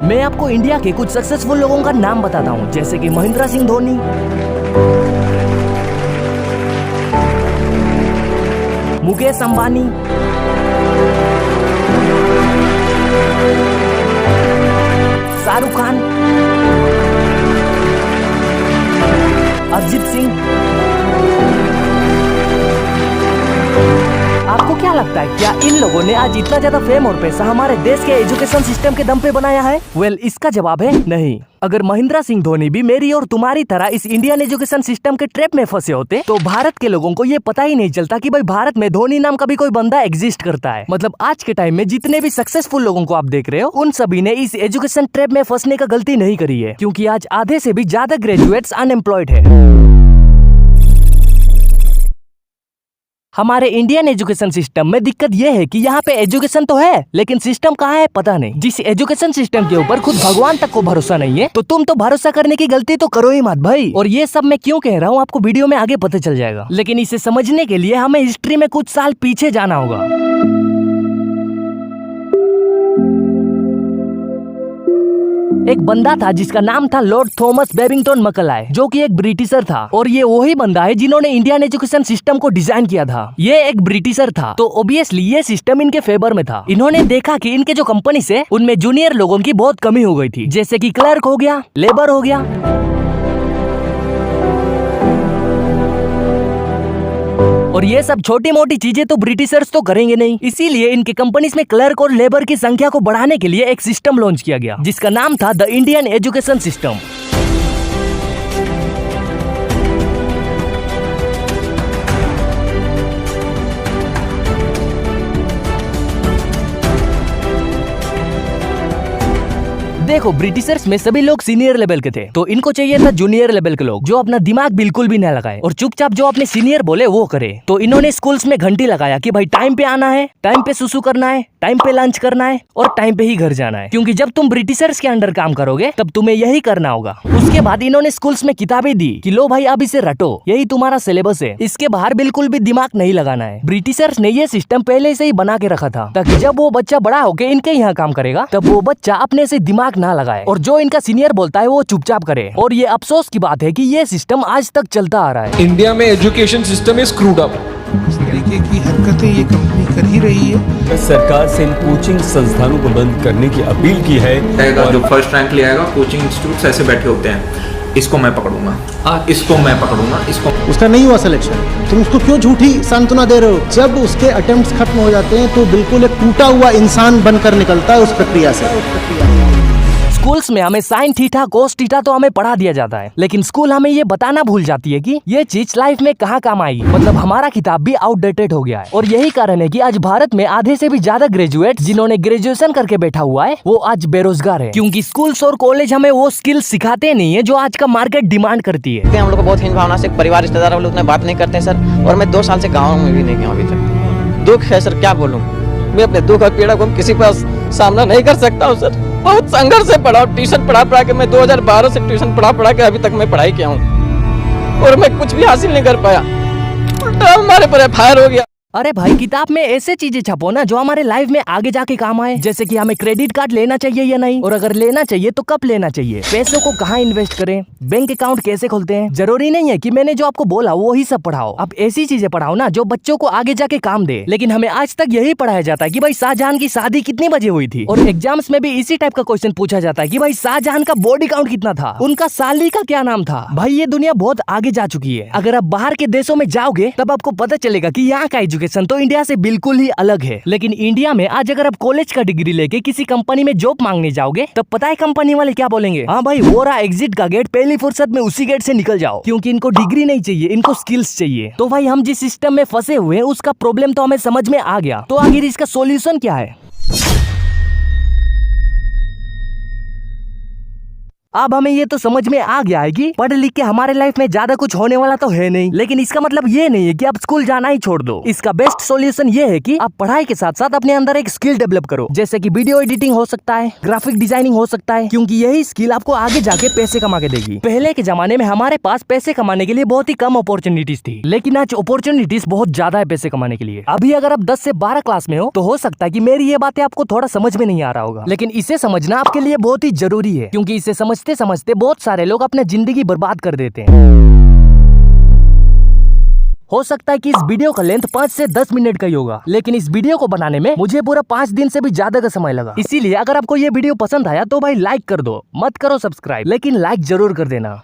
मैं आपको इंडिया के कुछ सक्सेसफुल लोगों का नाम बताता हूँ, जैसे कि महेंद्र सिंह धोनी, मुकेश अंबानी, शाहरुख खान, अरिजीत सिंह। आपको क्या लगता है, क्या इन लोगों ने आज इतना ज्यादा फेम और पैसा हमारे देश के एजुकेशन सिस्टम के दम पे बनाया है? वेल, इसका जवाब है नहीं। अगर महेंद्र सिंह धोनी भी मेरी और तुम्हारी तरह इस इंडियन एजुकेशन सिस्टम के ट्रैप में फंसे होते तो भारत के लोगों को ये पता ही नहीं चलता कि भाई भारत में धोनी नाम का भी कोई बंदा एग्जिस्ट करता है। मतलब आज के टाइम में जितने भी सक्सेसफुल लोगों को आप देख रहे हो, उन सभी ने इस एजुकेशन ट्रैप में फंसने का गलती नहीं करी है, क्योंकि आज आधे से भी ज्यादा ग्रेजुएट्स अनएम्प्लॉयड है। हमारे इंडियन एजुकेशन सिस्टम में दिक्कत यह है कि यहाँ पे एजुकेशन तो है, लेकिन सिस्टम कहाँ है पता नहीं। जिस एजुकेशन सिस्टम के ऊपर खुद भगवान तक को भरोसा नहीं है, तो तुम तो भरोसा करने की गलती तो करो ही मत भाई। और ये सब मैं क्यों कह रहा हूँ आपको वीडियो में आगे पता चल जाएगा, लेकिन इसे समझने के लिए हमें हिस्ट्री में कुछ साल पीछे जाना होगा। एक बंदा था जिसका नाम था लॉर्ड थॉमस बेबिंगटन मैकॉले, जो कि एक ब्रिटिशर था, और ये वही बंदा है जिन्होंने इंडियन एजुकेशन सिस्टम को डिजाइन किया था। ये एक ब्रिटिशर था, तो ऑब्वियसली ये सिस्टम इनके फेवर में था। इन्होंने देखा कि इनके जो कंपनी है उनमें जूनियर लोगों की बहुत कमी हो गई थी, जैसे कि क्लर्क हो गया, लेबर हो गया। और ये सब छोटी मोटी चीजें तो ब्रिटिशर्स तो करेंगे नहीं, इसीलिए इनके कंपनीज में क्लर्क और लेबर की संख्या को बढ़ाने के लिए एक सिस्टम लॉन्च किया गया, जिसका नाम था द इंडियन एजुकेशन सिस्टम। देखो, ब्रिटिशर्स में सभी लोग सीनियर लेवल के थे, तो इनको चाहिए था जूनियर लेवल के लोग जो अपना दिमाग बिल्कुल भी न लगाए और चुपचाप जो अपने सीनियर बोले वो करे। तो इन्होंने स्कूल्स में घंटी लगाया कि भाई टाइम पे आना है, टाइम पे सुसु करना है, टाइम पे लंच करना है और टाइम पे ही घर जाना है, क्योंकि जब तुम ब्रिटिशर्स के अंडर काम करोगे तब तुम्हें यही करना होगा। उसके बाद इन्होंने स्कूल्स में किताबें दी कि लो भाई अब इसे रटो, यही तुम्हारा सिलेबस है, इसके बाहर बिल्कुल भी दिमाग नहीं लगाना है। ब्रिटिशर्स ने ये सिस्टम पहले से ही बना के रखा था, ताकि जब वो बच्चा बड़ा होकर इनके यहाँ काम करेगा तब वो बच्चा अपने से दिमाग ना लगाए और जो इनका सीनियर बोलता है वो चुपचाप करे। और ये अफसोस की बात है कि ये सिस्टम आज तक चलता आ रहा है। इंडिया में education system is screwed up. इस तरीके की हरकतें ये कंपनी कर ही रही है। सरकार से इन कोचिंग संस्थानों को बंद करने की अपील की है। और जो फर्स्ट रैंक ले आएगा, कोचिंग इंस्टीट्यूट ऐसे बैठे होते हैं, इसको मैं पकड़ूंगा, इसको मैं पकड़ूंगा, इसको। उसका नहीं हुआ सिलेक्शन, तुम उसको क्यों झूठी सांत्वना दे रहे हो? जब उसके अटेम्प्ट्स खत्म हो जाते हैं तो बिल्कुल एक टूटा हुआ इंसान बनकर निकलता है उस प्रक्रिया से। स्कूल्स में हमें साइन थीटा कोस थीटा तो हमें पढ़ा दिया जाता है, लेकिन स्कूल हमें ये बताना भूल जाती है कि ये चीज लाइफ में कहाँ काम आएगी। मतलब हमारा किताब भी आउटडेटेड हो गया है, और यही कारण है कि आज भारत में आधे से भी ज्यादा ग्रेजुएट जिन्होंने ग्रेजुएशन करके बैठा हुआ है वो आज बेरोजगार है, क्योंकि स्कूल्स और कॉलेज हमें वो स्किल सिखाते नहीं है जो आज का मार्केट डिमांड करती है। हम लोग को बहुत हीन भावना से परिवार रिश्तेदार हम लोग बात नहीं करते सर, और मैं 2 साल से गाँव में भी नहीं गया अभी तक। दुख है सर, क्या बोलूँ, मैं अपने दुख और पीड़ा को किसी पास सामना नहीं कर सकता हूँ सर। बहुत संघर्ष से पढ़ा, ट्यूशन पढ़ा के मैं 2012 से ट्यूशन पढ़ा के अभी तक मैं पढ़ाई किया हूँ, और मैं कुछ भी हासिल नहीं कर पाया। उल्टा हमारे पर एफआईआर हो गया। अरे भाई, किताब में ऐसे चीजें छपो ना जो हमारे लाइफ में आगे जाके काम आए, जैसे कि हमें क्रेडिट कार्ड लेना चाहिए या नहीं, और अगर लेना चाहिए तो कब लेना चाहिए, पैसों को कहाँ इन्वेस्ट करें, बैंक अकाउंट कैसे खोलते हैं। जरूरी नहीं है कि मैंने जो आपको बोला वो ही सब पढ़ाओ, आप ऐसी चीजें पढ़ाओ ना जो बच्चों को आगे जाके काम दे। लेकिन हमें आज तक यही पढ़ाया जाता है कि भाई शाहजहां की शादी कितनी बजे हुई थी, और एग्जाम्स में भी इसी टाइप का क्वेश्चन पूछा जाता है कि भाई शाहजहां का बॉडी काउंट कितना था, उनका साली का क्या नाम था। भाई ये दुनिया बहुत आगे जा चुकी है। अगर आप बाहर के देशों में जाओगे तब आपको पता चलेगा कि यहाँ का एजुकेशन तो इंडिया से बिल्कुल ही अलग है। लेकिन इंडिया में आज अगर आप कॉलेज का डिग्री लेके किसी कंपनी में जॉब मांगने जाओगे तब पता है कंपनी वाले क्या बोलेंगे? हाँ भाई, वो रहा एग्जिट का गेट, पहली फुर्सत में उसी गेट से निकल जाओ, क्योंकि इनको डिग्री नहीं चाहिए, इनको स्किल्स चाहिए। तो भाई हम जिस सिस्टम में फंसे हुए हैं उसका प्रॉब्लम तो हमें समझ में आ गया, तो आखिर इसका सॉल्यूशन क्या है? अब हमें ये तो समझ में आ गया है कि पढ़ लिख के हमारे लाइफ में ज्यादा कुछ होने वाला तो है नहीं, लेकिन इसका मतलब ये नहीं है कि आप स्कूल जाना ही छोड़ दो। इसका बेस्ट सॉल्यूशन ये है कि आप पढ़ाई के साथ साथ अपने अंदर एक स्किल डेवलप करो, जैसे कि वीडियो एडिटिंग हो सकता है, ग्राफिक डिजाइनिंग हो सकता है, क्योंकि यही स्किल आपको आगे जाके पैसे कमा के देगी। पहले के जमाने में हमारे पास पैसे कमाने के लिए बहुत ही कम अपॉर्चुनिटीज थी, लेकिन आज अपॉर्चुनिटीज बहुत ज्यादा है पैसे कमाने के लिए। अभी अगर आप 10 से 12 क्लास में हो तो हो सकता है कि मेरी ये बातें आपको थोड़ा समझ में नहीं आ रहा होगा, लेकिन इसे समझना आपके लिए बहुत ही जरूरी है, क्योंकि इसे समझते समझते बहुत सारे लोग अपनी जिंदगी बर्बाद कर देते हैं। हो सकता है कि इस वीडियो का लेंथ 5 से 10 मिनट का ही होगा, लेकिन इस वीडियो को बनाने में मुझे पूरा 5 दिन से भी ज्यादा का समय लगा। इसीलिए अगर आपको ये वीडियो पसंद आया तो भाई लाइक कर दो, मत करो सब्सक्राइब, लेकिन लाइक जरूर कर देना।